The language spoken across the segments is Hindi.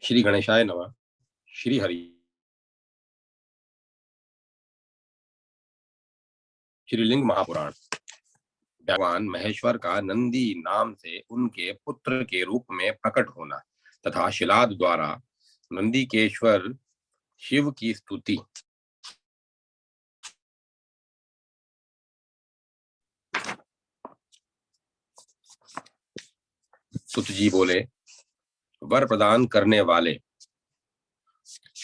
श्री गणेशाय नमः। श्री हरि। श्रीलिंग महापुराण। भगवान महेश्वर का नंदी नाम से उनके पुत्र के रूप में प्रकट होना तथा शिलाद द्वारा नंदीकेश्वर शिव की स्तुति। सुत जी बोले, वर प्रदान करने वाले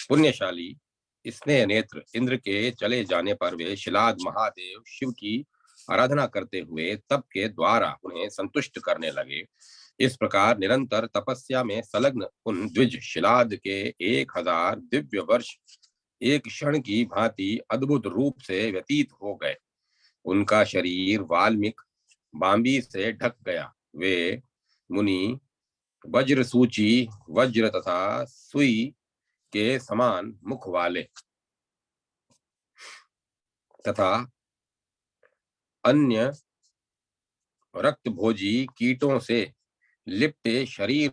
पुण्यशाली स्नेह नेत्र इंद्र के चले जाने पर वे शिलाद महादेव शिव की आराधना करते हुए तप के द्वारा उन्हें संतुष्ट करने लगे। इस प्रकार निरंतर तपस्या में संलग्न उन द्विज शिलाद के 1000 दिव्य वर्ष एक क्षण की भांति अद्भुत रूप से व्यतीत हो गए। उनका शरीर वाल्मीकि बांबी से ढक गया। वे मुनि वज्र सूची वज्र तथा सुई के समान मुख वाले तथा अन्य रक्त भोजी कीटों से लिप्टे शरीर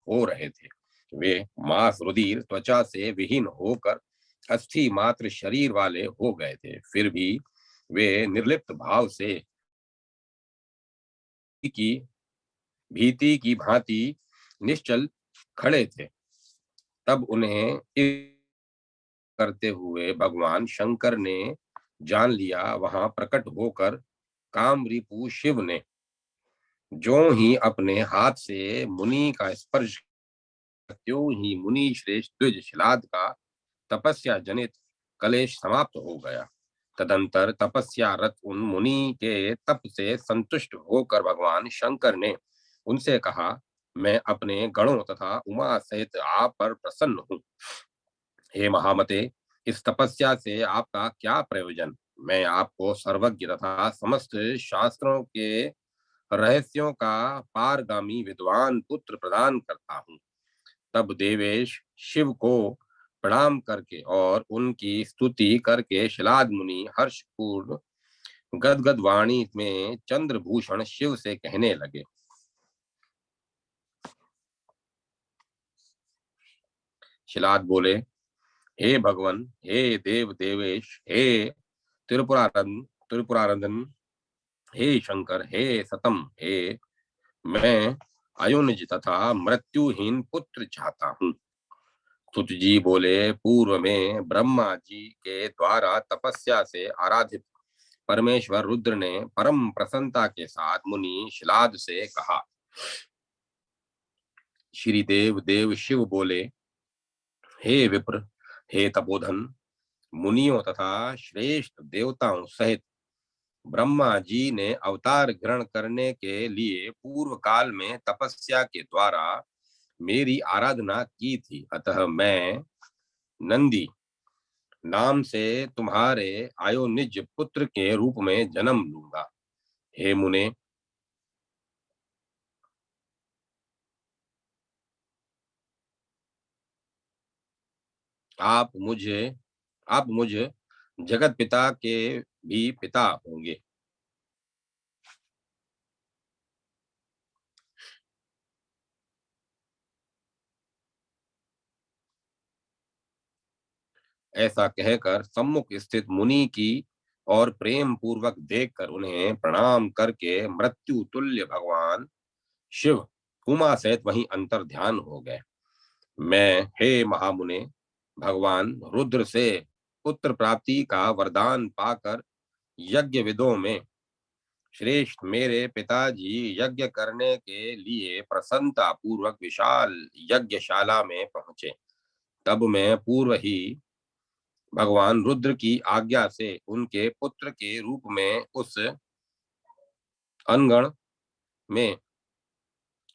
हो रहे थे। वे मांस रुधिर त्वचा से विहीन होकर अस्थि मात्र शरीर वाले हो गए थे। फिर भी वे निर्लिप्त भाव से की भीति की भांति निश्चल खड़े थे। तब उन्हें करते हुए भगवान शंकर ने जान लिया। वहां प्रकट होकर कामरिपु शिव ने जो ही अपने हाथ से मुनि का स्पर्श, त्यों ही मुनि श्रेष्ठ द्विज शिलाद का तपस्या जनित कलेश समाप्त हो गया। तदंतर तपस्या रत उन मुनि के तप से संतुष्ट होकर भगवान शंकर ने उनसे कहा, मैं अपने गणों तथा उमा सहित आप पर प्रसन्न हूँ। हे महामते, इस तपस्या से आपका क्या प्रयोजन? मैं आपको सर्वज्ञ तथा समस्त शास्त्रों के रहस्यों का पारगामी विद्वान पुत्र प्रदान करता हूँ। तब देवेश शिव को प्रणाम करके और उनकी स्तुति करके शिलाद मुनि हर्षपूर्ण गदगद वाणी में चंद्रभूषण शिव से कहने लगे। शिलाद बोले, हे भगवान, हे देव देवेश, हे त्रिपुरारंदन, हे शंकर, हे सतम, हे मैं अयुनज तथा मृत्युहीन पुत्र चाहता हूँ। सुत जी बोले, पूर्व में ब्रह्मा जी के द्वारा तपस्या से आराधित परमेश्वर रुद्र ने परम प्रसन्नता के साथ मुनि शिलाद से कहा। श्री देव देव शिव बोले, हे विप्र, हे तपोधन, मुनियों तथा श्रेष्ठ देवताओं सहित ब्रह्मा जी ने अवतार ग्रहण करने के लिए पूर्व काल में तपस्या के द्वारा मेरी आराधना की थी। अतः मैं नंदी नाम से तुम्हारे आयोनिज पुत्र के रूप में जन्म लूंगा। हे मुने, आप मुझे आप मुझ जगत पिता के भी पिता होंगे। ऐसा कहकर सम्मुख स्थित मुनि की और प्रेम पूर्वक देखकर उन्हें प्रणाम करके मृत्यु तुल्य भगवान शिव उमा सहित वहीं अंतर ध्यान हो गए। मैं, हे महामुने, भगवान रुद्र से पुत्र प्राप्ति का वरदान पाकर यज्ञ विदों में श्रेष्ठ मेरे पिताजी यज्ञ करने के लिए प्रसन्नता पूर्वक विशाल यज्ञशाला में पहुंचे। तब मैं पूर्व ही भगवान रुद्र की आज्ञा से उनके पुत्र के रूप में उस अनगण में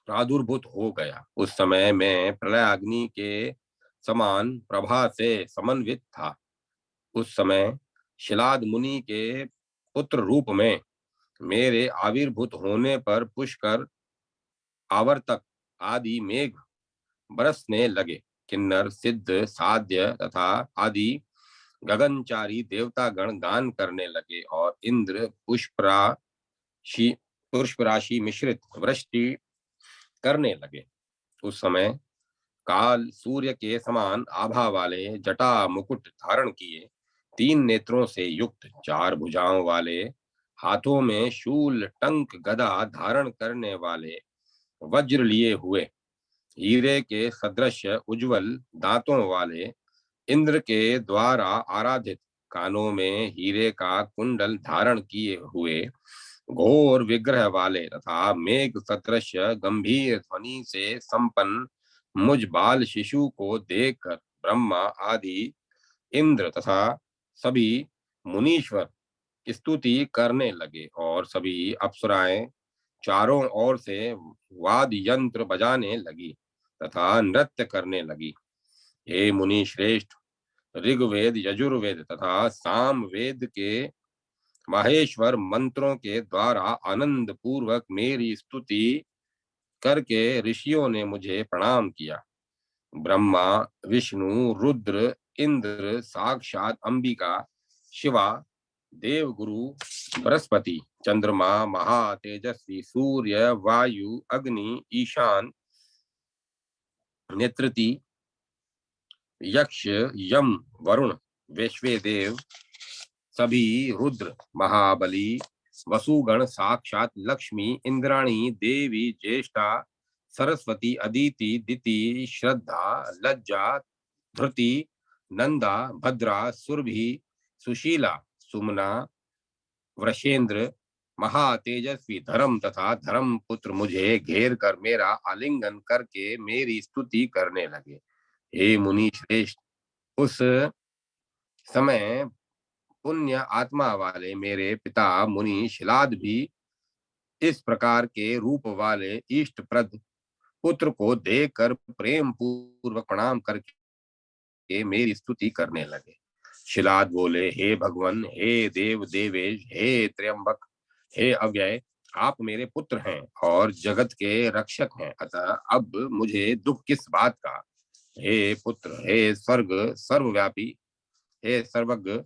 प्रादुर्भूत हो गया। उस समय मैं प्रलयाग्नि के समान प्रभा से समन्वित था। उस समय शिलाद मुनि के पुत्र रूप में मेरे आविर्भूत होने पर पुष्कर, आवर्तक आदि मेघ बरसने लगे। किन्नर, सिद्ध, साध्य तथा आदि गगनचारी देवतागण गान करने लगे और इंद्र पुष्पराशि मिश्रित वृष्टि करने लगे। उस समय काल सूर्य के समान आभा वाले जटा मुकुट धारण किए, 3 नेत्रों से युक्त, 4 भुजाओं वाले, हाथों में शूल टंक गदा धारण करने वाले, वज्र लिए हुए, हीरे के सदृश उज्जवल दांतों वाले, इंद्र के द्वारा आराधित, कानों में हीरे का कुंडल धारण किए हुए, घोर विग्रह वाले तथा मेघ सदृश गंभीर ध्वनि से संपन्न मुझ बाल शिशु को देखकर ब्रह्मा आदि इंद्र तथा सभी मुनीश्वर स्तुति करने लगे, और सभी अप्सराएं चारों ओर से वाद यंत्र बजाने लगी तथा नृत्य करने लगी। हे मुनि श्रेष्ठ, ऋग्वेद, यजुर्वेद तथा सामवेद के माहेश्वर मंत्रों के द्वारा आनंद पूर्वक मेरी स्तुति करके ऋषियों ने मुझे प्रणाम किया। ब्रह्मा, विष्णु, रुद्र, इंद्र, साक्षात अंबिका, शिवा, देवगुरु, बृहस्पति, चंद्रमा, महातेजस्वी सूर्य, वायु, अग्नि, ईशान, नेत्रति, यक्ष, यम, वरुण, वैश्वेदेव, सभी रुद्र, महाबली, वसुगण, साक्षात लक्ष्मी, इंद्राणी, देवी, ज्येष्ठा, सरस्वती, अदिति, दिति, श्रद्धा, लज्जा, धृति, नंदा, भद्रा, सुरभि, सुशीला, सुमना, वृषेंद्र, महातेजस्वी, धर्म तथा धर्म पुत्र मुझे घेर कर मेरा आलिंगन करके मेरी स्तुति करने लगे। हे मुनि श्रेष्ठ, उस समय पुण्य आत्मा वाले मेरे पिता मुनि शिलाद भी इस प्रकार के रूप वाले इष्ट प्रद पुत्र को देखकर प्रेम पूर्वक प्रणाम करके मेरी स्तुति करने लगे। शिलाद बोले, हे भगवान, हे देव देवेश, हे त्र्यंबक, हे अव्यय, आप मेरे पुत्र हैं और जगत के रक्षक हैं, अतः अब मुझे दुख किस बात का। हे पुत्र, हे स्वर्ग सर्वव्यापी, हे सर्वज्ञ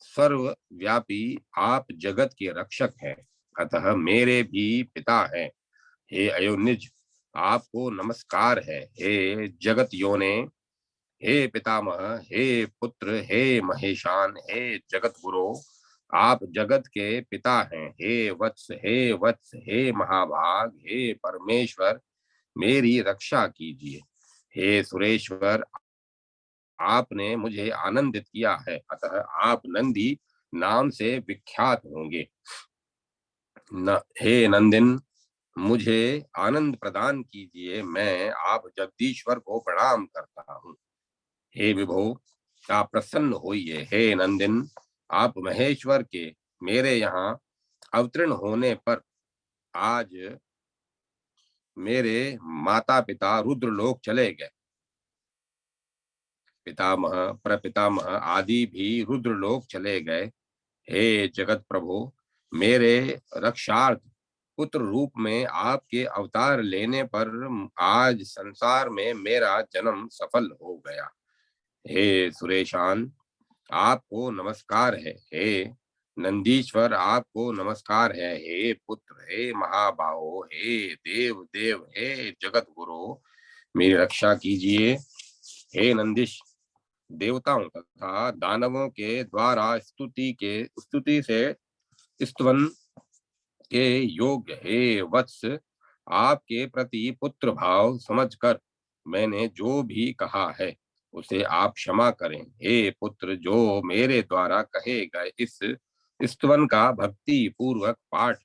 सर्वव्यापी, आप जगत के रक्षक हैं, अतः मेरे भी पिता हैं। हे अयोनिज, आपको नमस्कार है। हे जगत योने, हे पितामह, हे पुत्र, हे महेशान, हे जगत गुरु, आप जगत के पिता हैं। हे वत्स, हे वत्स, हे महाभाग, हे परमेश्वर, मेरी रक्षा कीजिए। हे सुरेश्वर, आपने मुझे आनंदित किया है, अतः आप नंदी नाम से विख्यात होंगे। हे नंदिन, मुझे आनंद प्रदान कीजिए, मैं आप जगदीश्वर को प्रणाम करता हूँ। हे विभो, आप प्रसन्न होइए। हे नंदिन, आप महेश्वर के मेरे यहाँ अवतीर्ण होने पर आज मेरे माता पिता रुद्रलोक चले गए। पितामह, प्रपितामह आदि भी रुद्रलोक चले गए। हे जगत प्रभु, मेरे रक्षार्थ पुत्र रूप में आपके अवतार लेने पर आज संसार में मेरा जन्म सफल हो गया। हे सुरेशान, आपको नमस्कार है। हे नंदीश्वर, आपको नमस्कार है। हे पुत्र, हे महाबाहो, हे देव देव, हे जगत गुरु, मेरी रक्षा कीजिए। हे नंदीश, देवताओं तथा दानवों के द्वारा स्तुति से स्तवन के योग्य हे वत्स, आपके प्रति पुत्र भाव समझकर मैंने जो भी कहा है उसे आप क्षमा करें। हे पुत्र, जो मेरे द्वारा कहे गए इस स्तवन का भक्ति पूर्वक पाठ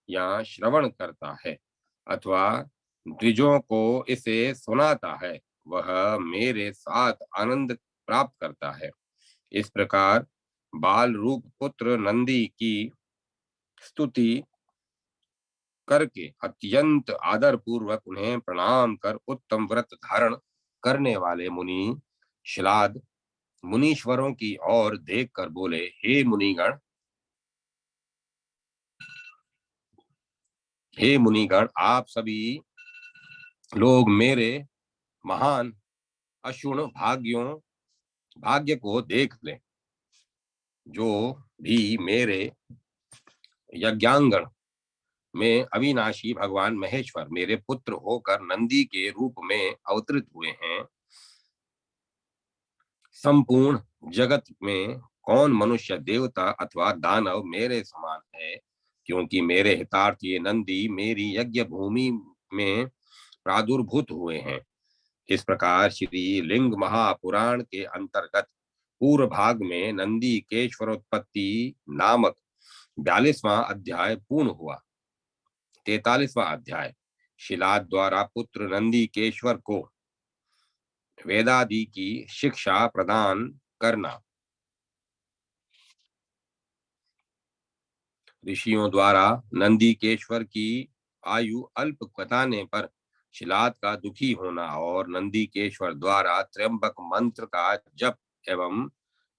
या श्रवण करता है अथवा द्विजों को इसे सुनाता है, वह मेरे साथ आनंद प्राप्त करता है। इस प्रकार बाल रूप पुत्र नंदी की स्तुति करके अत्यंत आदर पूर्वक उन्हें प्रणाम कर उत्तम व्रत धारण करने वाले मुनि शिलाद मुनीश्वरों की ओर देख कर बोले, हे मुनिगण, हे मुनिगण, आप सभी लोग मेरे महान अशुण भाग्य को देख लें। जो भी मेरे यज्ञांगण में अविनाशी भगवान महेश्वर मेरे पुत्र होकर नंदी के रूप में अवतरित हुए हैं। संपूर्ण जगत में कौन मनुष्य, देवता अथवा दानव मेरे समान है, क्योंकि मेरे हितार्थ ये नंदी मेरी यज्ञ भूमि में प्रादुर्भूत हुए हैं। इस प्रकार श्री लिंग महापुराण के अंतर्गत पूर्व भाग में नंदी केश्वरोत्पत्ति नामक 42वां अध्याय पूर्ण हुआ। 43वां अध्याय शिलाद द्वारा पुत्र नंदी केश्वर को वेदादि की शिक्षा प्रदान करना। ऋषियों द्वारा नंदीकेश्वर की आयु अल्प बताने पर शिलाद का दुखी होना और नंदीकेश्वर द्वारा त्र्यंबक मंत्र का जप एवं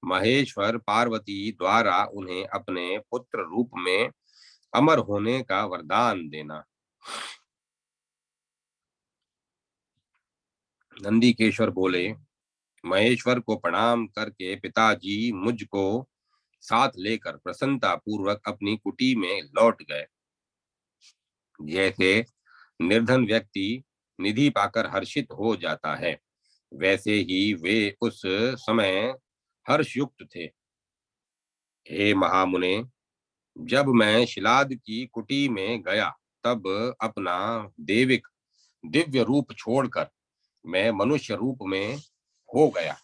महेश्वर पार्वती द्वारा उन्हें अपने पुत्र रूप में अमर होने का वरदान देना। नंदीकेश्वर बोले, महेश्वर को प्रणाम करके पिताजी मुझको साथ लेकर प्रसन्नता पूर्वक अपनी कुटी में लौट गए। जैसे निर्धन व्यक्ति निधि पाकर हर्षित हो जाता है, वैसे ही वे उस समय हर्षयुक्त थे। हे महामुने, जब मैं शिलाद की कुटी में गया तब अपना देविक दिव्य रूप छोड़कर मैं मनुष्य रूप में हो गया।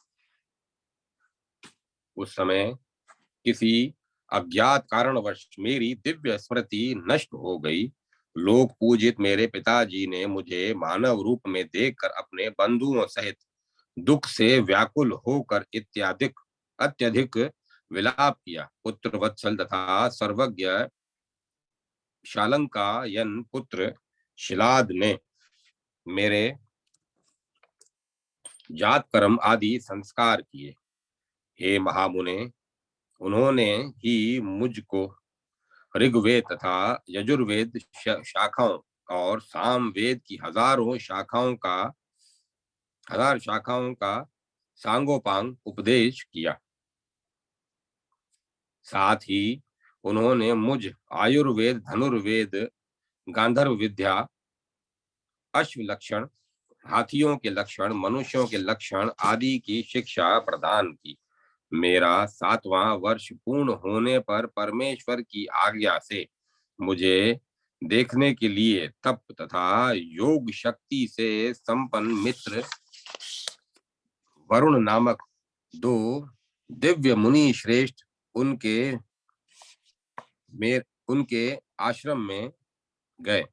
उस समय किसी अज्ञात कारणवश मेरी दिव्य स्मृति नष्ट हो गई। लोक पूजित मेरे पिताजी ने मुझे मानव रूप में देखकर अपने बंधुओं सहित दुख से व्याकुल होकर इत्यादिक अत्यधिक विलाप किया। पुत्र वत्सल तथा सर्वज्ञ शालंकायन पुत्र शिलाद ने मेरे जात कर्म आदि संस्कार किए। हे महामुने, उन्होंने ही मुझको ऋग्वेद तथा यजुर्वेद शाखाओं और सामवेद की हजार शाखाओं का सांगोपांग उपदेश किया। साथ ही उन्होंने मुझ आयुर्वेद, धनुर्वेद, गांधर्व विद्या, अश्व लक्षण, हाथियों के लक्षण, मनुष्यों के लक्षण आदि की शिक्षा प्रदान की। मेरा 7वां वर्ष पूर्ण होने पर परमेश्वर की आज्ञा से मुझे देखने के लिए तप तथा योग शक्ति से संपन्न मित्र वरुण नामक 2 दिव्य मुनि श्रेष्ठ उनके आश्रम में गए।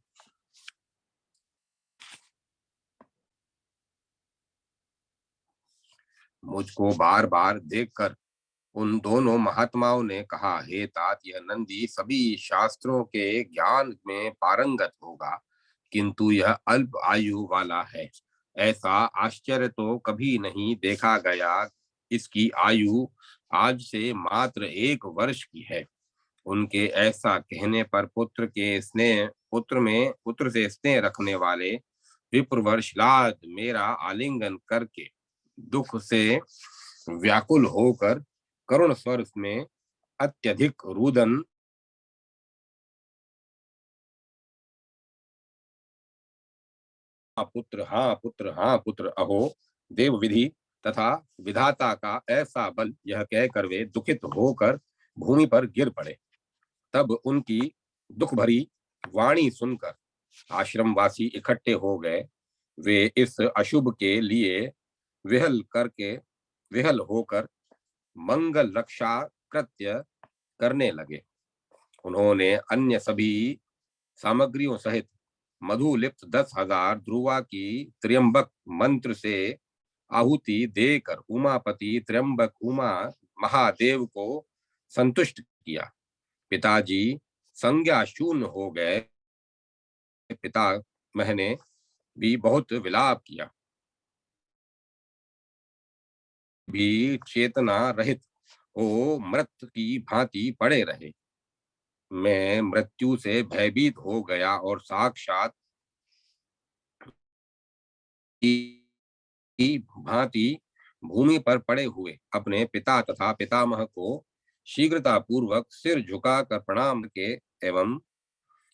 मुझको बार बार देखकर उन दोनों महात्माओं ने कहा, हे तात, यह नंदी सभी शास्त्रों के ज्ञान में पारंगत होगा, किंतु यह अल्प आयु वाला है। ऐसा आश्चर्य तो कभी नहीं देखा गया। इसकी आयु आज से मात्र 1 वर्ष की है। उनके ऐसा कहने पर पुत्र से स्नेह रखने वाले विप्रवर शिलाद मेरा आलिंगन करके दुख से व्याकुल होकर करुण स्वर में अत्यधिक रुदन, हाँ पुत्र, हाँ पुत्र, हाँ पुत्र, अहो देव विधि तथा विधाता का ऐसा बल, यह कहकर वे दुखित होकर भूमि पर गिर पड़े। तब उनकी दुख भरी वाणी सुनकर आश्रमवासी इकट्ठे हो गए। वे इस अशुभ के लिए विहल होकर मंगल रक्षा कृत्य करने लगे। उन्होंने अन्य सभी सामग्रियों सहित मधुलिप्त 10,000 ध्रुवा की त्र्यंबक मंत्र से आहुति देकर उमापति त्र्यंबक उमा महादेव को संतुष्ट किया। पिताजी संज्ञा शून्य हो गए। पिता मैंने भी बहुत विलाप किया, भी चेतना रहित हो मृत की भांति पड़े रहे। मैं मृत्यु से भयभीत हो गया और साक्षात की भांति भूमि पर पड़े हुए अपने पिता तथा पितामह को शीघ्रता पूर्वक सिर झुकाकर प्रणाम के एवं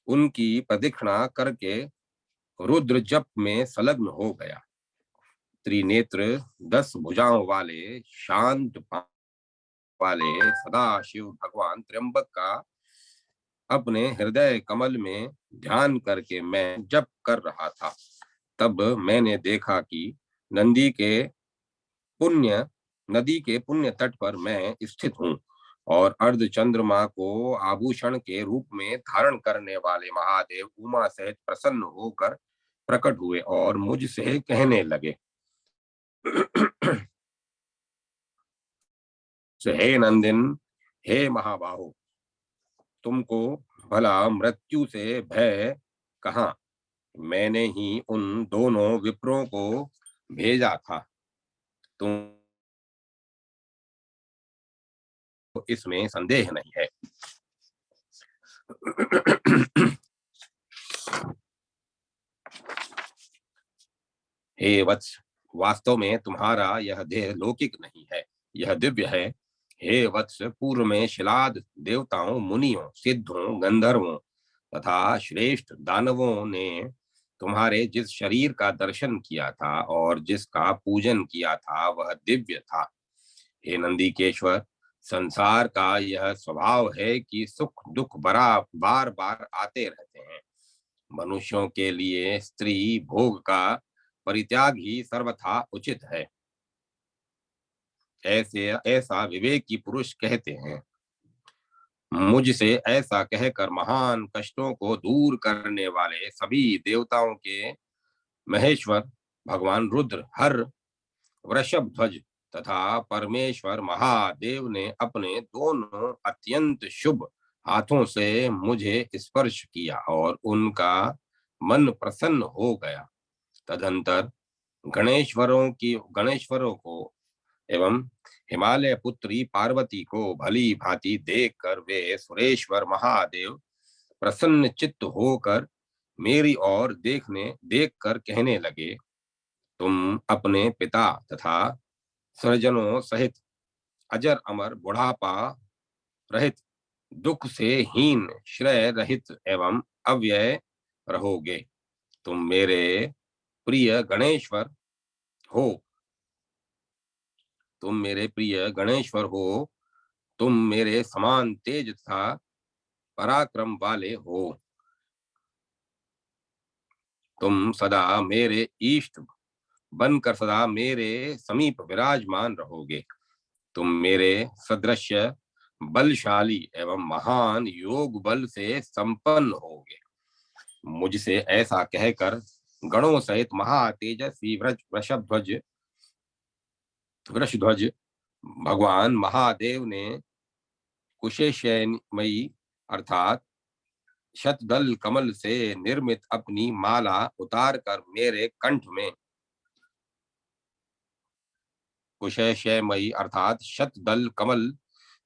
उनकी प्रदक्षिणा करके रुद्र जप में संलग्न हो गया। त्रिनेत्र 10 भुजाओं वाले शांत वाले सदा शिव भगवान त्र्यंबक का अपने हृदय कमल में ध्यान करके मैं जप कर रहा था। तब मैंने देखा कि नंदी के पुण्य नदी के पुण्य तट पर मैं स्थित हूँ और अर्ध चंद्रमा को आभूषण के रूप में धारण करने वाले महादेव उमा सहित प्रसन्न होकर प्रकट हुए और मुझसे कहने लगे, हे नंदिन, हे महाबाहो, तुमको भला मृत्यु से भय कहाँ? मैंने ही उन दोनों विप्रों को भेजा था। तुम इसमें संदेह नहीं है। हे वत्स, वास्तव में तुम्हारा यह देह लौकिक नहीं है, यह दिव्य है। हे वत्स, पूर्व में शिलाद देवताओं, मुनियों, सिद्धों, गंधर्वों तथा श्रेष्ठ दानवों ने तुम्हारे जिस शरीर का दर्शन किया था और जिसका पूजन किया था वह दिव्य था। हे नंदीकेश्वर, संसार का यह स्वभाव है कि सुख दुख बार बार आते रहते हैं। मनुष्यों के लिए स्त्री भोग का परित्याग ही सर्वथा उचित है, ऐसा विवेकी पुरुष कहते हैं। मुझसे ऐसा कहकर महान कष्टों को दूर करने वाले सभी देवताओं के महेश्वर भगवान रुद्र, हर, वृषभ ध्वज तथा परमेश्वर महादेव ने अपने दोनों अत्यंत शुभ हाथों से मुझे स्पर्श किया और उनका मन प्रसन्न हो गया। तदंतर गणेश्वरों को एवं हिमालय पुत्री पार्वती को भली भांति देखकर वे सुरेश्वर महादेव प्रसन्न चित्त होकर मेरी ओर देखकर कहने लगे, तुम अपने पिता तथा स्वजनों सहित अजर अमर बुढ़ापा रहित, दुख से हीन, श्रेय रहित एवं अव्यय रहोगे। तुम मेरे प्रिय गणेश्वर हो तुम मेरे प्रिय गणेश्वर हो तुम मेरे समान तेज तथा पराक्रम वाले हो। तुम सदा मेरे इष्ट बनकर सदा मेरे समीप विराजमान रहोगे। तुम मेरे सदृश बलशाली एवं महान योग बल से संपन्न होगे। मुझसे ऐसा कहकर गणों सहित महातेजस्वी वृषध्वज भगवान महादेव ने कुशेशयनमयी अर्थात शतदल कमल से निर्मित अपनी माला उतार कर मेरे कंठ में कुशेशयमयी अर्थात शतदल कमल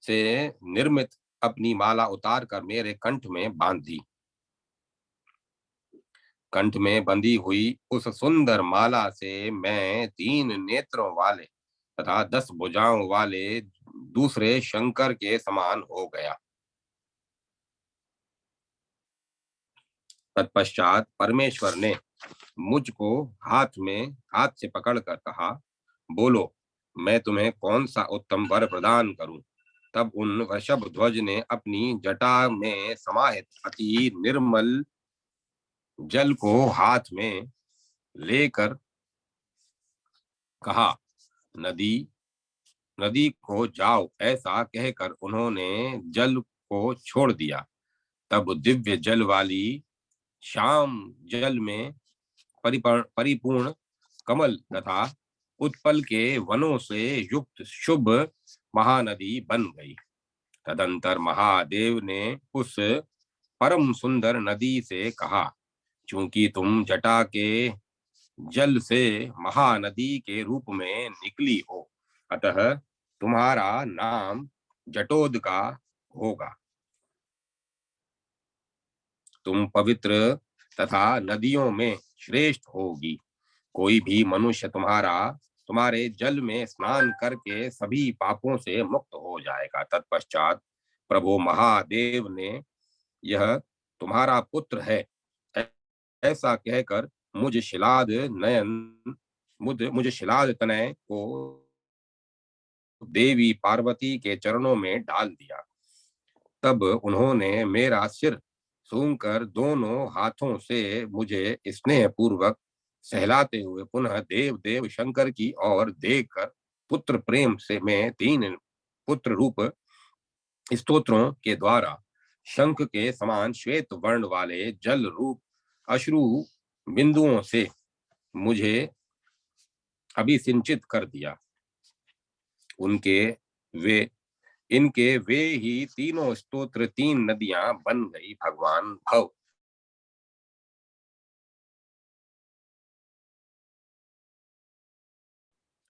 से निर्मित अपनी माला उतार कर मेरे कंठ में बांध दी। कंठ में बंधी हुई उस सुंदर माला से मैं 3 नेत्रों वाले तथा 10 भुजाओं वाले दूसरे शंकर के समान हो गया। तत्पश्चात परमेश्वर ने मुझको हाथ से पकड़कर कहा, बोलो, मैं तुम्हें कौन सा उत्तम वर प्रदान करूं? तब उन वृषभ ध्वज ने अपनी जटा में समाहित अति निर्मल जल को हाथ में लेकर कहा, नदी नदी को जाओ। ऐसा कहकर उन्होंने जल को छोड़ दिया। तब दिव्य जल वाली श्याम जल में परिपूर्ण कमल तथा उत्पल के वनों से युक्त शुभ महानदी बन गई। तदंतर महादेव ने उस परम सुंदर नदी से कहा, चूंकि तुम जटा के जल से महानदी के रूप में निकली हो, अतः तुम्हारा नाम जटोदका होगा। तुम पवित्र तथा नदियों में श्रेष्ठ होगी। कोई भी मनुष्य तुम्हारे जल में स्नान करके सभी पापों से मुक्त हो जाएगा। तत्पश्चात प्रभु महादेव ने यह तुम्हारा पुत्र है। ऐसा कहकर मुझ शिलाद तनय को देवी पार्वती के चरणों में डाल दिया। तब उन्होंने मेरा सिर सूंघकर दोनों हाथों से मुझे स्नेह पूर्वक सहलाते हुए पुनः देव देव शंकर की ओर देखकर पुत्र प्रेम से मैं 3 पुत्र रूप स्तोत्रों के द्वारा शंख के समान श्वेत वर्ण वाले जल रूप अश्रु बिंदुओं से मुझे अभिसिंचित कर दिया। उनके वे इनके वे ही तीनों स्तोत्र 3 नदियां बन गई। भगवान भव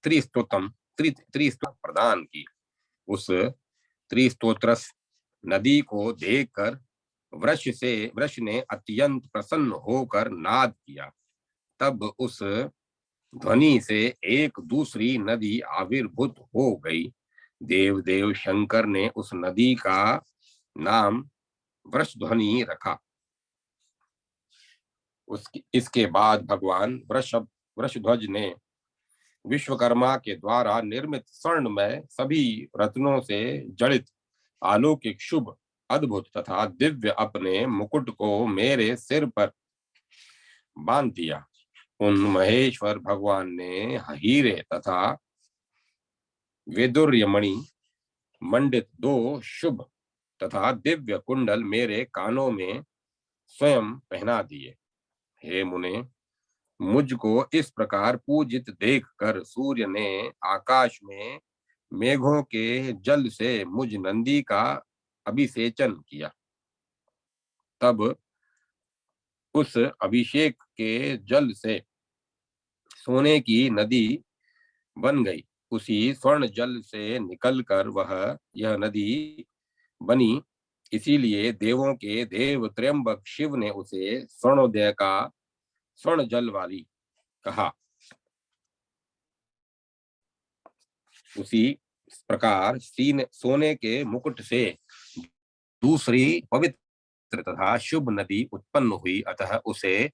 त्रिस्तोत्र प्रदान की। उस त्रिस्तोत्रस नदी को देखकर वृष ने अत्यंत प्रसन्न होकर नाद किया। तब उस ध्वनि से एक दूसरी नदी आविर्भूत हो गई। देव देव शंकर ने उस नदी का नाम वृष ध्वनि रखा। इसके बाद भगवान वृषध्वज ने विश्वकर्मा के द्वारा निर्मित स्वर्णमय सभी रत्नों से जड़ित अलौकिक शुभ अद्भुत तथा दिव्य अपने मुकुट को मेरे सिर पर बांध दिया। उन महेश्वर भगवान ने हीरे तथा वैदुर्यमणि मंडित 2 शुभ तथा दिव्य कुंडल मेरे कानों में स्वयं पहना दिए। हे मुने, मुझको इस प्रकार पूजित देखकर सूर्य ने आकाश में मेघों के जल से मुझ नंदी का अभिषेचन किया। तब उस अभिषेक के जल से सोने की नदी बन गई। उसी स्वर्ण जल से निकलकर यह नदी बनी। इसीलिए देवों के देव त्र्यंबक शिव ने उसे स्वर्णोदय का स्वर्ण जल वाली कहा। उसी प्रकार सोने के मुकुट से दूसरी पवित्र तथा शुभ नदी उत्पन्न हुई। अतः उसे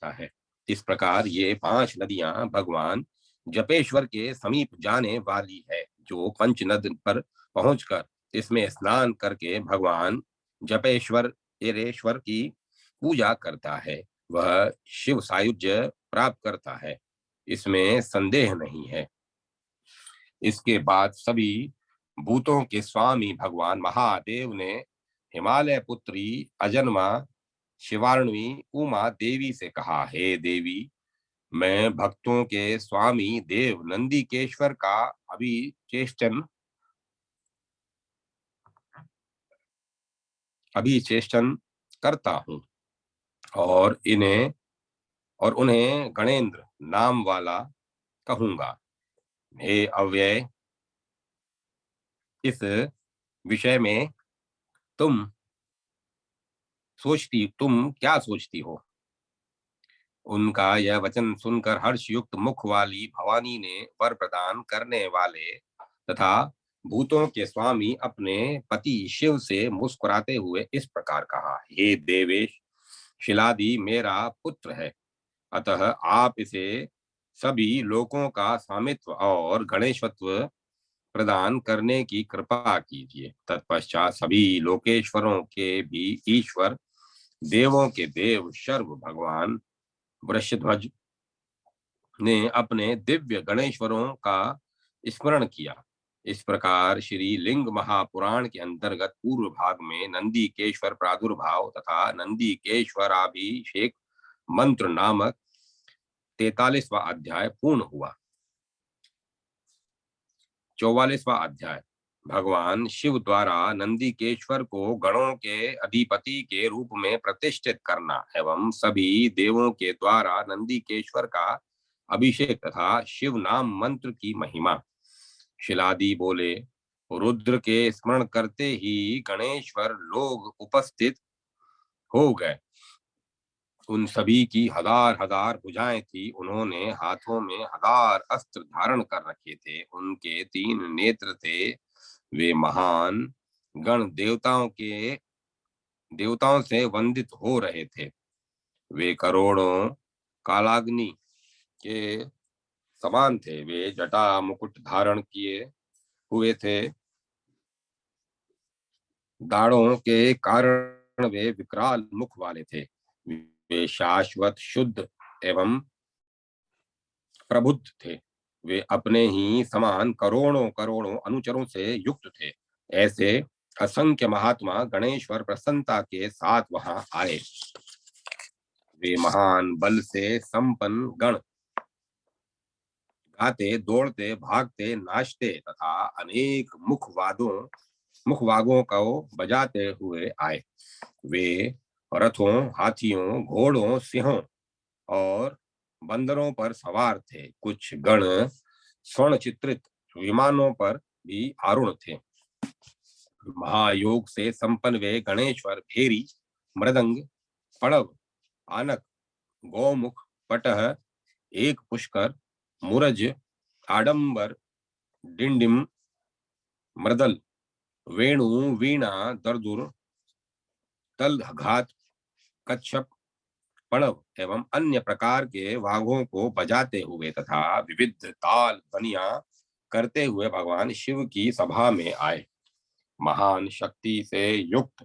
है। इस प्रकार ये 5 नदियां भगवान जपेश्वर के समीप जाने वाली है। जो पंच नद पर पहुंचकर इसमें स्नान करके भगवान जपेश्वर एरेश्वर की पूजा करता है, वह शिव सायुज्य प्राप्त करता है, इसमें संदेह नहीं है। इसके बाद सभी भूतों के स्वामी भगवान महादेव ने हिमालय पुत्री अजन्मा शिवार्णी उमा देवी से कहा, हे देवी, मैं भक्तों के स्वामी देव नंदीकेश्वर का अभिचेष्टन करता हूँ और उन्हें गणेंद्र नाम वाला कहूंगा। हे अव्यय, इस विषय में तुम तुम क्या सोचती हो? उनका यह वचन सुनकर हर्ष युक्त मुख वाली भवानी ने वर प्रदान करने वाले तथा भूतों के स्वामी अपने पति शिव से मुस्कुराते हुए इस प्रकार कहा, हे देवेश, शिलादि मेरा पुत्र है, अतः आप इसे सभी लोकों का स्वामित्व और गणेशत्व प्रदान करने की कृपा कीजिए। तत्पश्चात सभी लोकेश्वरों के भी ईश्वर, देवों के देव शर्व भगवान वृषध्वज ने अपने दिव्य गणेश्वरों का स्मरण किया। इस प्रकार श्री लिंग महापुराण के अंतर्गत पूर्व भाग में नंदीकेश्वर प्रादुर्भाव तथा नंदीकेश्वराभिषेक मंत्र नामक 43वां अध्याय पूर्ण हुआ। 44वां अध्याय भगवान शिव द्वारा नंदीकेश्वर को गणों के अधिपति के रूप में प्रतिष्ठित करना एवं सभी देवों के द्वारा नंदीकेश्वर का अभिषेक तथा शिव नाम मंत्र की महिमा। शिलादि बोले, रुद्र के स्मरण करते ही गणेश्वर लोग उपस्थित हो गए। उन सभी की हजार हजार भुजाएं थी। उन्होंने हाथों में हजार अस्त्र धारण कर रखे थे। उनके 3 नेत्र थे वे महान गण देवताओं से वंदित हो रहे थे। वे करोड़ों कालाग्नि के समान थे। वे जटा मुकुट धारण किए हुए थे। दाढ़ों के कारण वे विकराल मुख वाले थे। वे शाश्वत शुद्ध एवं प्रबुद्ध थे। वे अपने ही समान करोड़ों करोड़ों अनुचरों से युक्त थे। ऐसे असंख्य महात्मा गणेश्वर प्रसन्नता के साथ वहां आए। वे महान बल से संपन्न गण गाते, दौड़ते, भागते, नाचते तथा अनेक मुखवागों को बजाते हुए आए। वे रथों, हाथियों, घोड़ों, सिंहों और बंदरों पर सवार थे। कुछ गण स्वर्ण चित्रित विमानों पर भी आरूढ़ थे। महायोग से संपन्न वे गणेश्वर भेरी, मृदंग, पड़व, आनक, गौमुख, पटह, एक पुष्कर, मुरज, आडंबर, डिंडिम, मृदल, वेणु, वीणा, दर्दुर, तलघात, कच्छप, पणव एवं अन्य प्रकार के वाघों को बजाते हुए तथा विविध ताल ध्वनियां करते हुए भगवान शिव की सभा में आए। महान शक्ति से युक्त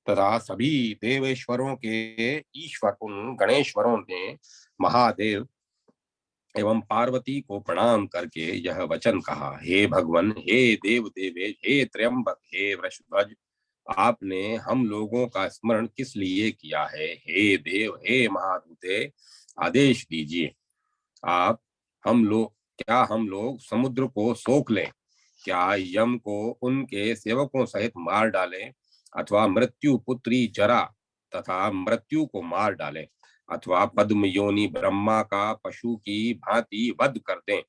तथा सभी देवेश्वरों के ईश्वर उन गणेश्वरों ने महादेव एवं पार्वती को प्रणाम करके यह वचन कहा, हे भगवान, हे देव देवेश, हे त्र्यंबक, हे वृषध्वज, आपने हम लोगों का स्मरण किस लिए किया है? हे देव, हे महादूते, आदेश दीजिए। आप हम लोग समुद्र को सोख लें? क्या यम को उनके सेवकों सहित मार डालें, अथवा मृत्यु पुत्री जरा तथा मृत्यु को मार डालें, अथवा पद्म योनि ब्रह्मा का पशु की भांति वध कर दें?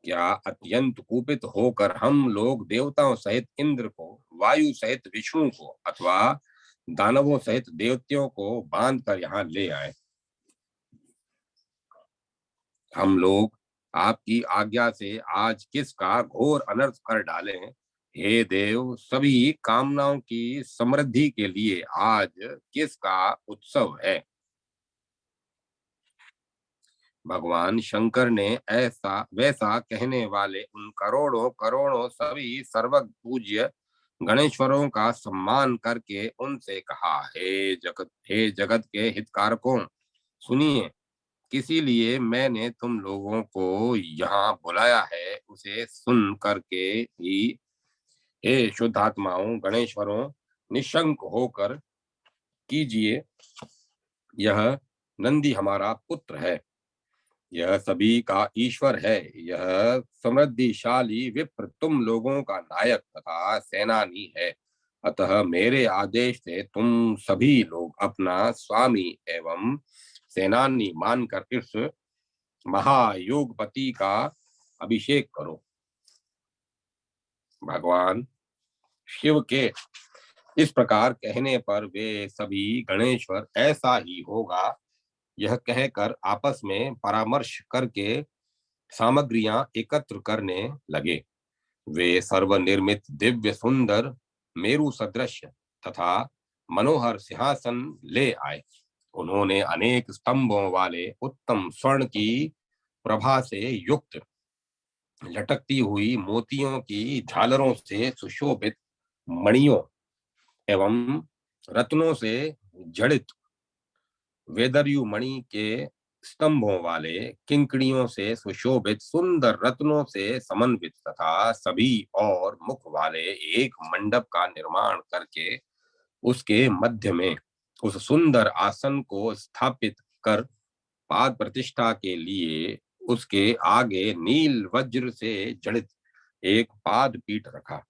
क्या अत्यंत कुपित होकर हम लोग देवताओं सहित इंद्र को, वायु सहित विष्णु को अथवा दानवों सहित देवतियों को बांध कर यहाँ ले आए? हम लोग आपकी आज्ञा से आज किसका घोर अनर्थ कर डालें? हे देव, सभी कामनाओं की समृद्धि के लिए आज किसका उत्सव है? भगवान शंकर ने ऐसा वैसा कहने वाले उन करोड़ों करोड़ों सभी सर्वज्ञ पूज्य गणेश्वरों का सम्मान करके उनसे कहा, हे जगत के हितकारकों, सुनिए, किसी लिए मैंने तुम लोगों को यहाँ बुलाया है, उसे सुन करके ही हे शुद्धात्माओं, गणेश्वरों, निशंक होकर कीजिए। यह नंदी हमारा पुत्र है। यह सभी का ईश्वर है। यह समृद्धिशाली विप्र तुम लोगों का नायक तथा सेनानी है। अतः मेरे आदेश से तुम सभी लोग अपना स्वामी एवं सेनानी मानकर इस महायोगपति का अभिषेक करो। भगवान शिव के इस प्रकार कहने पर वे सभी गणेश्वर ऐसा ही होगा यह कहकर आपस में परामर्श करके सामग्रियां एकत्र करने लगे। वे सर्वनिर्मित दिव्य सुंदर मेरु सदृश तथा मनोहर सिंहासन ले आए। उन्होंने अनेक स्तंभों वाले उत्तम स्वर्ण की प्रभा से युक्त लटकती हुई मोतियों की झालरों से सुशोभित मणियों एवं रत्नों से जड़ित वेदर्यु मणि के स्तंभों वाले, किंकड़ियों से सुशोभित सुंदर रत्नों से समन्वित तथा सभी और मुख वाले एक मंडप का निर्माण करके उसके मध्य में उस सुंदर आसन को स्थापित कर पाद प्रतिष्ठा के लिए उसके आगे नील वज्र से जड़ित एक पाद पीठ रखा।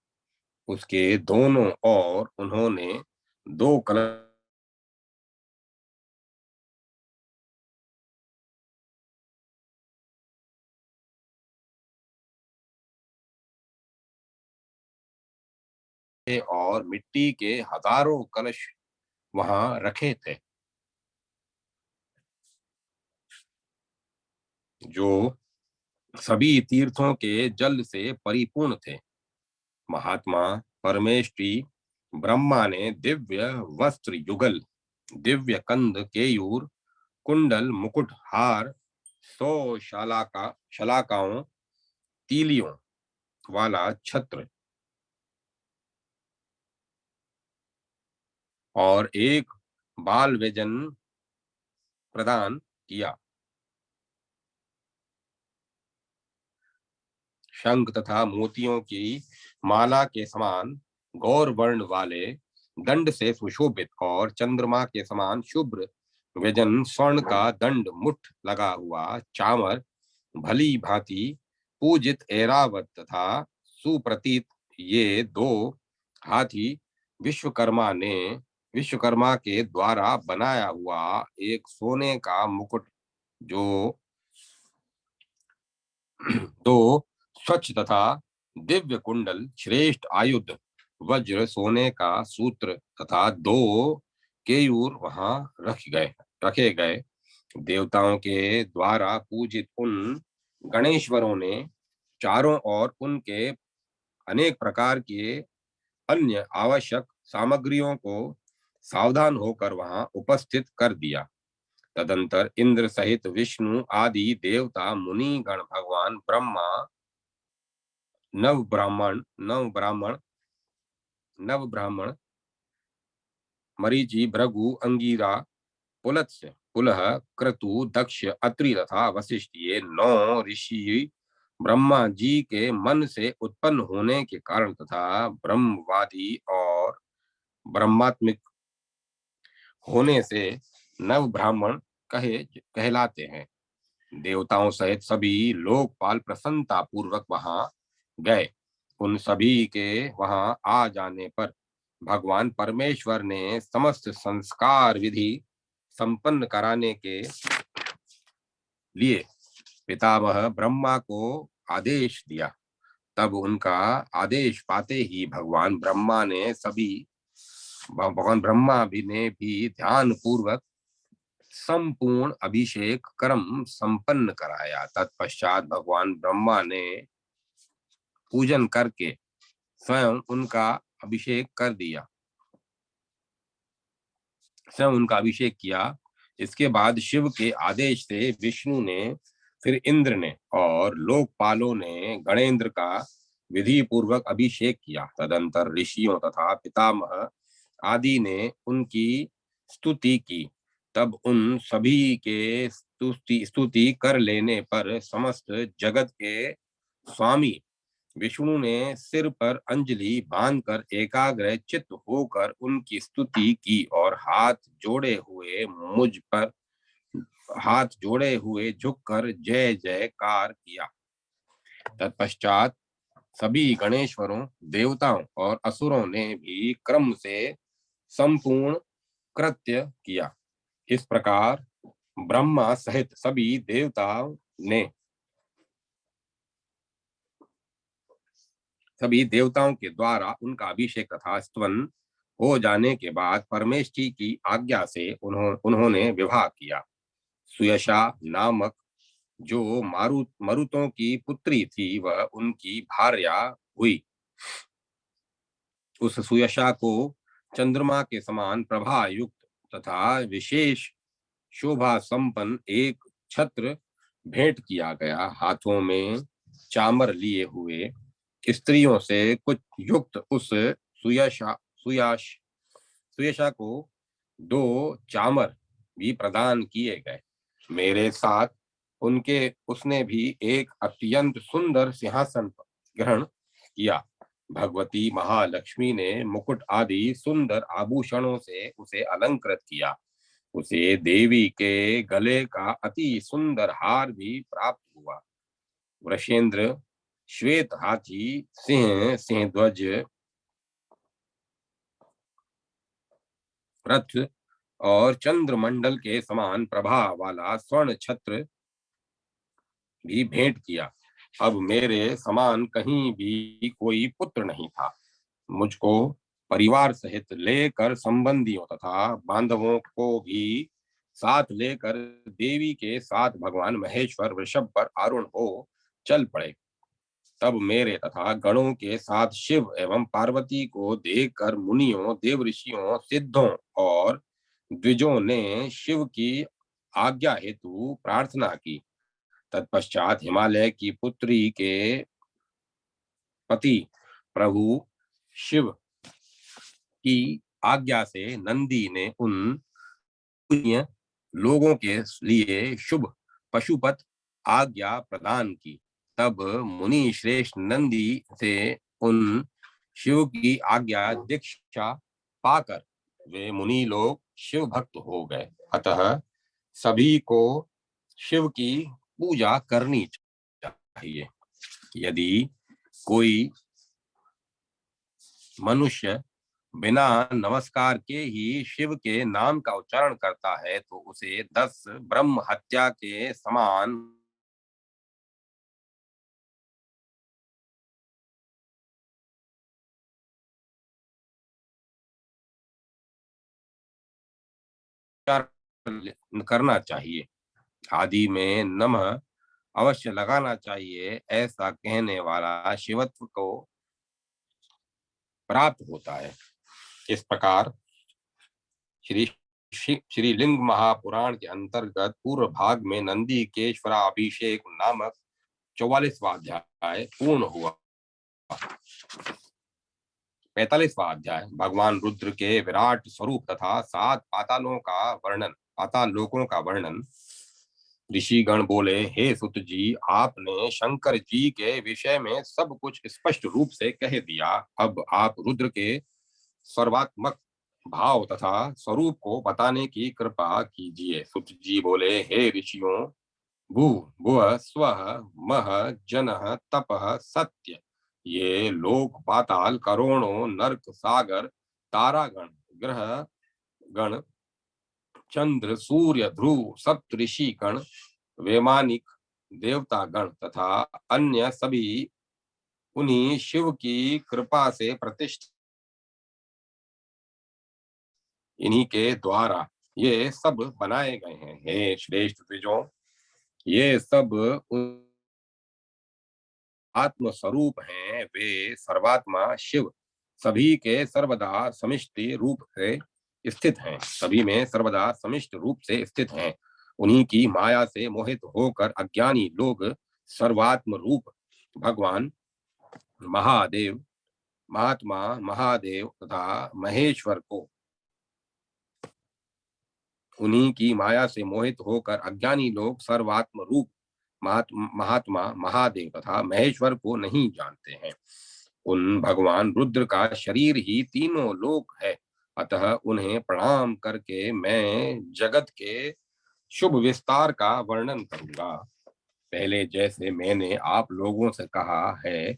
उसके दोनों ओर उन्होंने दो कलश और मिट्टी के हजारों कलश वहां रखे थे, जो सभी तीर्थों के जल से परिपूर्ण थे। महात्मा परमेष्टि ब्रह्मा ने दिव्य वस्त्र युगल, दिव्य कंद केयूर, कुंडल, मुकुट, हार, 100 शलाकाओं, तीलियों वाला छत्र और एक बाल व्यजन प्रदान किया। शंख तथा मोतियों की माला के समान गौर वर्ण वाले दंड से सुशोभित और चंद्रमा के समान शुभ्र व्यजन स्वर्ण का दंड मुठ लगा हुआ चामर, भली भांति पूजित ऐरावत तथा सुप्रतीत ये दो हाथी विश्वकर्मा के द्वारा बनाया हुआ एक सोने का मुकुट, जो दो स्वच्छ तथा दिव्य कुंडल, श्रेष्ठ आयुध वज्र, सोने का सूत्र तथा दो केयूर वहां रखे गए। देवताओं के द्वारा पूजित उन गणेश्वरों ने चारों ओर उनके अनेक प्रकार के अन्य आवश्यक सामग्रियों को सावधान होकर वहां उपस्थित कर दिया। तदंतर इंद्र सहित विष्णु आदि देवता, मुनि गण, भगवान ब्रह्मा, नव ब्राह्मण मरीचि, भृगु, अंगिरा, पुलत्स्य, पुलह, क्रतु, दक्ष, अत्रि तथा वशिष्ठ, ये 9 ऋषि ब्रह्मा जी के मन से उत्पन्न होने के कारण तथा ब्रह्मवादी और ब्रह्मात्मिक होने से नव ब्राह्मण कहलाते हैं। देवताओं सहित सभी लोकपाल प्रसन्नता पूर्वक वहां गए। उन सभी के वहां आ जाने पर भगवान परमेश्वर ने समस्त संस्कार विधि संपन्न कराने के लिए पितामह ब्रह्मा को आदेश दिया। तब उनका आदेश पाते ही भगवान ब्रह्मा भी ने भी ध्यान पूर्वक संपूर्ण अभिषेक क्रम संपन्न कराया। तत्पश्चात भगवान ब्रह्मा ने पूजन करके स्वयं उनका अभिषेक किया। इसके बाद शिव के आदेश से विष्णु ने, फिर इंद्र ने और लोकपालों ने गणेंद्र का विधि पूर्वक अभिषेक किया। तदंतर ऋषियों तथा पितामह आदि ने उनकी स्तुति की। तब उन सभी के स्तुति कर लेने पर समस्त जगत के स्वामी विष्णु ने सिर पर अंजलि बांधकर एकाग्र चित्त होकर उनकी स्तुति की और हाथ जोड़े हुए झुककर जय जयकार किया। तत्पश्चात सभी गणेश्वरों, देवताओं और असुरों ने भी क्रम से संपूर्ण कृत्य किया। इस प्रकार ब्रह्मा सहित सभी देवताओं के द्वारा उनका अभिषेक तथा स्तवन हो जाने के बाद परमेष्ठी की आज्ञा से उन्होंने विवाह किया। सुयशा नामक जो मरुतों की पुत्री थी, वह उनकी भार्या हुई। उस सुयशा को चंद्रमा के समान प्रभा युक्त तथा विशेष शोभा संपन्न एक छत्र भेंट किया गया। हाथों में चामर लिए हुए स्त्रियों से कुछ युक्त उस सुयशा को 2 चामर भी प्रदान किए गए। मेरे साथ उसने भी एक अत्यंत सुंदर सिंहासन ग्रहण किया। भगवती महालक्ष्मी ने मुकुट आदि सुंदर आभूषणों से उसे अलंकृत किया। उसे देवी के गले का अति सुंदर हार भी प्राप्त हुआ। वृषेंद्र, श्वेत हाथी, सिंह ध्वज, रथ और चंद्रमंडल के समान प्रभा वाला स्वर्ण छत्र भी भेंट किया। अब मेरे समान कहीं भी कोई पुत्र नहीं था। मुझको परिवार सहित लेकर संबंधियों तथा बांधवों को भी साथ लेकर देवी के साथ भगवान महेश्वर वृषभ पर आरूढ़ हो चल पड़े। तब मेरे तथा गणों के साथ शिव एवं पार्वती को देखकर मुनियों, देव ऋषियों, सिद्धों और द्विजों ने शिव की आज्ञा हेतु प्रार्थना की। तत्पश्चात हिमालय की पुत्री के पति प्रभु शिव की आज्ञा से नंदी ने उन पुण्य लोगों के लिए शुभ पशुपत आज्ञा प्रदान की। तब मुनि श्रेष्ठ नंदी से उन शिव की आज्ञा दीक्षा पाकर वे मुनि लोग शिव भक्त हो गए। अतः सभी को शिव की पूजा करनी चाहिए। यदि कोई मनुष्य बिना नमस्कार के ही शिव के नाम का उच्चारण करता है तो उसे 10 ब्रह्म हत्या के समान करना चाहिए। आदि में नमः अवश्य लगाना चाहिए। ऐसा कहने वाला शिवत्व को प्राप्त होता है। इस प्रकार श्री श्री लिंग महापुराण के अंतर्गत पूर्व भाग में नंदी केश्वराभिषेक नामक 44वां अध्याय पूर्ण हुआ। 45वां अध्याय भगवान रुद्र के विराट स्वरूप तथा 7 पाताल लोकों का वर्णन। ऋषिगण बोले, हे सुत जी, आपने शंकर जी के विषय में सब कुछ स्पष्ट रूप से कह दिया। अब आप रुद्र के सर्वात्मक भाव तथा स्वरूप को बताने की कृपा कीजिए। सुत जी बोले, हे ऋषियों, भू भुव स्वः मह जनः तपः सत्य, ये लोक पाताल करोड़ों नरक सागर तारागण ग्रह गण चंद्र सूर्य ध्रुव सप्त ऋषि गण वैमानिक देवता गण तथा अन्य सभी उन्हीं शिव की कृपा से प्रतिष्ठित, इन्हीं के द्वारा ये सब बनाए गए हैं। हे श्रेष्ठ द्विजों, ये सब आत्म स्वरूप हैं। वे सर्वात्मा शिव सभी के सर्वदा समिष्टि रूप से स्थित हैं, सभी में सर्वदा समिष्ट रूप से स्थित हैं। उन्हीं की माया से मोहित होकर अज्ञानी लोग सर्वात्म रूप भगवान महादेव, महात्मा महादेव तथा महेश्वर को, उन्हीं की माया से मोहित होकर अज्ञानी लोग सर्वात्म रूप महात्मा महादेव तथा महेश्वर को नहीं जानते हैं। उन भगवान रुद्र का शरीर ही तीनों लोक है। अतः उन्हें प्रणाम करके मैं जगत के शुभ विस्तार का वर्णन करूंगा। पहले जैसे मैंने आप लोगों से कहा है,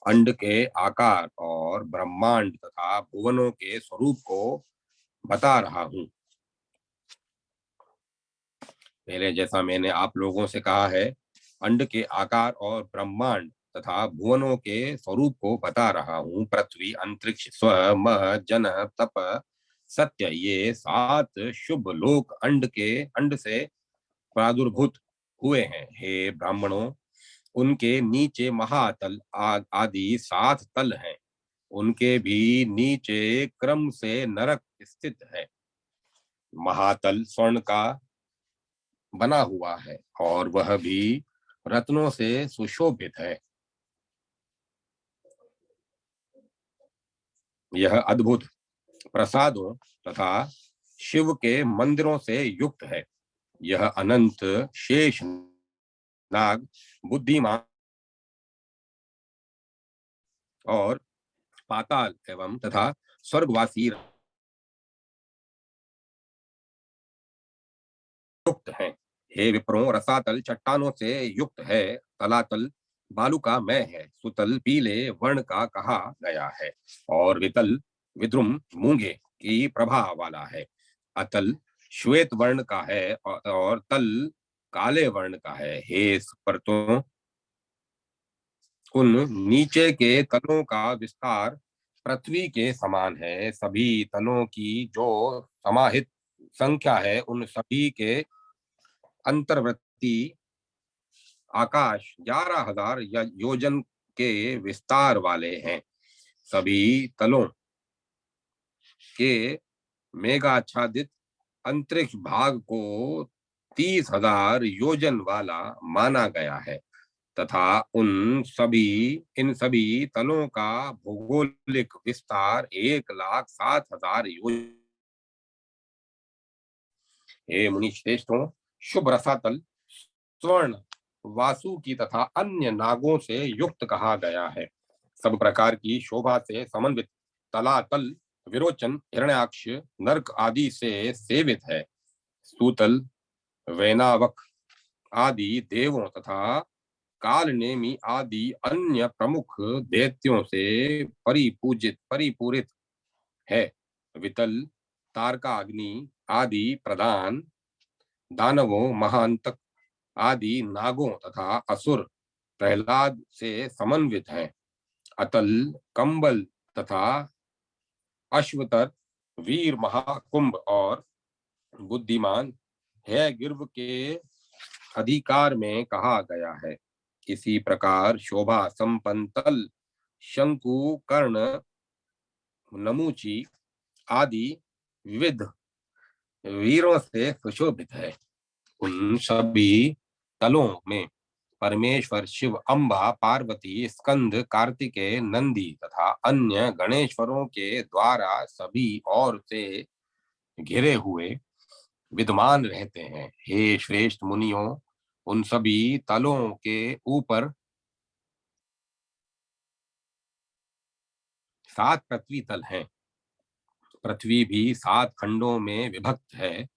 अंड के आकार और ब्रह्मांड तथा भुवनों के स्वरूप को बता रहा हूं। पहले जैसा मैंने आप लोगों से कहा है, अंड के आकार और ब्रह्मांड तथा भुवनों के स्वरूप को बता रहा हूँ। पृथ्वी, अंतरिक्ष, स्व, मह, जन, तप, सत्य, ये 7 शुभ लोक अंड से प्रादुर्भूत हुए हैं। हे ब्राह्मणों, उनके नीचे महातल आदि 7 तल हैं। उनके भी नीचे क्रम से नरक स्थित है। महातल स्वर्ण का बना हुआ है और वह भी रत्नों से सुशोभित है। यह अद्भुत प्रसादों तथा शिव के मंदिरों से युक्त है। यह अनंत शेष नाग, बुद्धिमान और पाताल एवं तथा स्वर्गवासी युक्त हैं। हे विप्रों, रसातल चट्टानों से युक्त है। तलातल बालुकामय है। सुतल पीले वर्ण का कहा गया है और वितल विद्रुम मूंगे की प्रभा वाला है। अतल श्वेत वर्ण का है और तल काले वर्ण का है। हे परतों, उन नीचे के तलों का विस्तार पृथ्वी के समान है। सभी तलों की जो समाहित संख्या है, उन सभी के अंतर्वृत्ति आकाश 11,000 योजन के विस्तार वाले हैं। सभी तलों के मेघाच्छादित अंतरिक्ष भाग को 30,000 योजन वाला माना गया है तथा इन सभी तलों का भौगोलिक विस्तार 1,07,000 योजन। हे मुनि श्रेष्ठों, शुभ रसातल स्वर्ण वासुकी तथा अन्य नागों से युक्त कहा गया है। सब प्रकार की शोभा से समन्वित तलातल विरोचन हिरण्याक्ष नर्क आदि से सेवित है। सूतल वैनावक आदि देवों तथा कालनेमी आदि अन्य प्रमुख दैत्यों से परिपूरित है। वितल तारकाग्नि आदि प्रधान दानवों महांतक आदि नागों तथा असुर प्रहलाद से समन्वित है। अतल कंबल तथा अश्वतर वीर महाकुंभ और बुद्धिमान है गिर्व के अधिकार में कहा गया है। इसी प्रकार शोभा संपन्न तल शंकु कर्ण नमूची आदि विविध वीरों से सुशोभित है। उन सभी तलों में परमेश्वर शिव, अम्बा, पार्वती, स्कंद, कार्तिकेय, नंदी तथा अन्य गणेश्वरों के द्वारा सभी ओर से घिरे हुए विद्यमान रहते हैं। हे श्रेष्ठ मुनियों, उन सभी तलों के ऊपर 7 पृथ्वी तल हैं। पृथ्वी भी 7 खंडों में विभक्त है।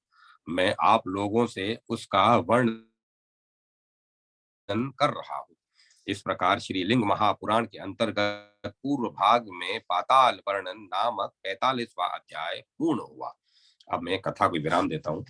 मैं आप लोगों से उसका वर्णन कर रहा हूँ। इस प्रकार श्रीलिंग महापुराण के अंतर्गत पूर्व भाग में पाताल वर्णन नामक 45वां अध्याय पूर्ण हुआ। अब मैं कथा को विराम देता हूँ।